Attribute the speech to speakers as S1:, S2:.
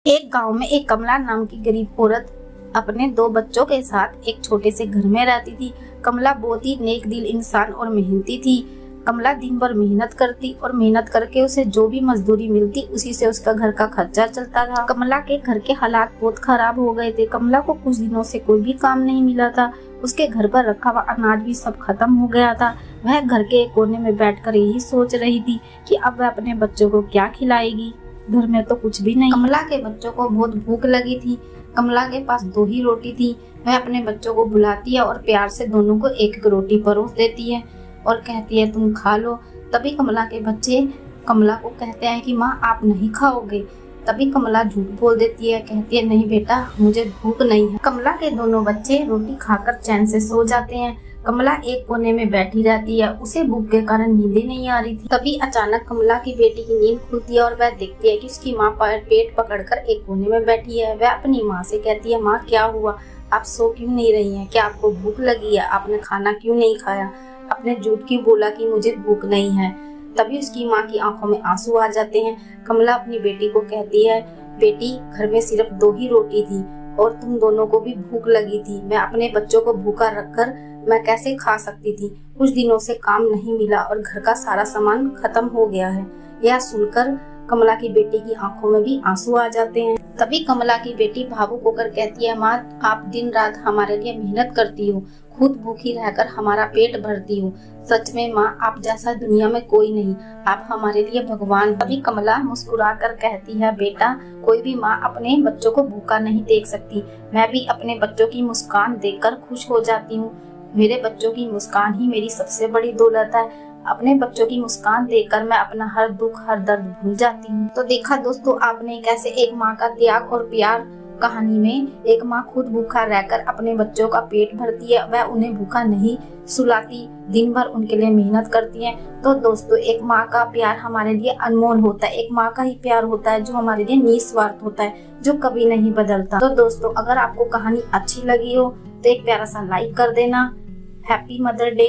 S1: एक गांव में एक कमला नाम की गरीब औरत अपने दो बच्चों के साथ एक छोटे से घर में रहती थी। कमला बहुत ही नेक दिल इंसान और मेहनती थी। कमला दिन भर मेहनत करती और मेहनत करके उसे जो भी मजदूरी मिलती उसी से उसका घर का खर्चा चलता था। कमला के घर के हालात बहुत खराब हो गए थे। कमला को कुछ दिनों से कोई भी काम नहीं मिला था। उसके घर पर रखा हुआ अनाज भी सब खत्म हो गया था। वह घर के एक कोने में बैठकर यही सोच रही थी कि अब वह अपने बच्चों को क्या खिलाएगी। घर में तो कुछ भी नहीं। कमला के बच्चों को बहुत भूख लगी थी। कमला के पास दो ही रोटी थी। वह अपने बच्चों को बुलाती है और प्यार से दोनों को एक एक रोटी परोस देती है और कहती है तुम खा लो। तभी कमला के बच्चे कमला को कहते हैं कि माँ आप नहीं खाओगे। तभी कमला झूठ बोल देती है, कहती है नहीं बेटा मुझे भूख नहीं है। कमला के दोनों बच्चे रोटी खाकर चैन से सो जाते हैं। कमला एक कोने में बैठी रहती है। उसे भूख के कारण नींद नहीं आ रही थी। तभी अचानक कमला की बेटी की नींद खुलती है और वह देखती है कि उसकी माँ पेट पकड़कर एक कोने में बैठी है। वह अपनी माँ से कहती है माँ क्या हुआ, आप सो क्यों नहीं रही हैं? क्या आपको भूख लगी है? आपने खाना क्यों नहीं खाया? आपने झूठ क्यों बोला कि मुझे भूख नहीं है? तभी उसकी माँ की आंखों में आंसू आ जाते हैं। कमला अपनी बेटी को कहती है बेटी घर में सिर्फ दो ही रोटी थी और तुम दोनों को भी भूख लगी थी। मैं अपने बच्चों को भूखा रखकर मैं कैसे खा सकती थी? कुछ दिनों से काम नहीं मिला और घर का सारा सामान खत्म हो गया है। यह सुनकर कमला की बेटी की आंखों में भी आंसू आ जाते हैं। तभी कमला की बेटी भावुक होकर कहती है माँ आप दिन रात हमारे लिए मेहनत करती हो, खुद भूखी रहकर हमारा पेट भरती हो। सच में माँ आप जैसा दुनिया में कोई नहीं, आप हमारे लिए भगवान। तभी कमला मुस्कुरा कर कहती है बेटा कोई भी माँ अपने बच्चों को भूखा नहीं देख सकती। मैं भी अपने बच्चों की मुस्कान देखकर खुश हो जाती हूँ। मेरे बच्चों की मुस्कान ही मेरी सबसे बड़ी दौलत है। अपने बच्चों की मुस्कान देखकर मैं अपना हर दुख हर दर्द भूल जाती हूँ। तो देखा दोस्तों आपने कैसे एक माँ का त्याग और प्यार कहानी में एक माँ खुद भूखा रहकर अपने बच्चों का पेट भरती है। वह उन्हें भूखा नहीं सुलाती, दिन भर उनके लिए मेहनत करती है। तो दोस्तों एक माँ का प्यार हमारे लिए अनमोल होता है। एक माँ का ही प्यार होता है जो हमारे लिए निस्वार्थ होता है, जो कभी नहीं बदलता। तो दोस्तों अगर आपको कहानी अच्छी लगी हो तो एक प्यारा सा लाइक कर देना। Happy mother day.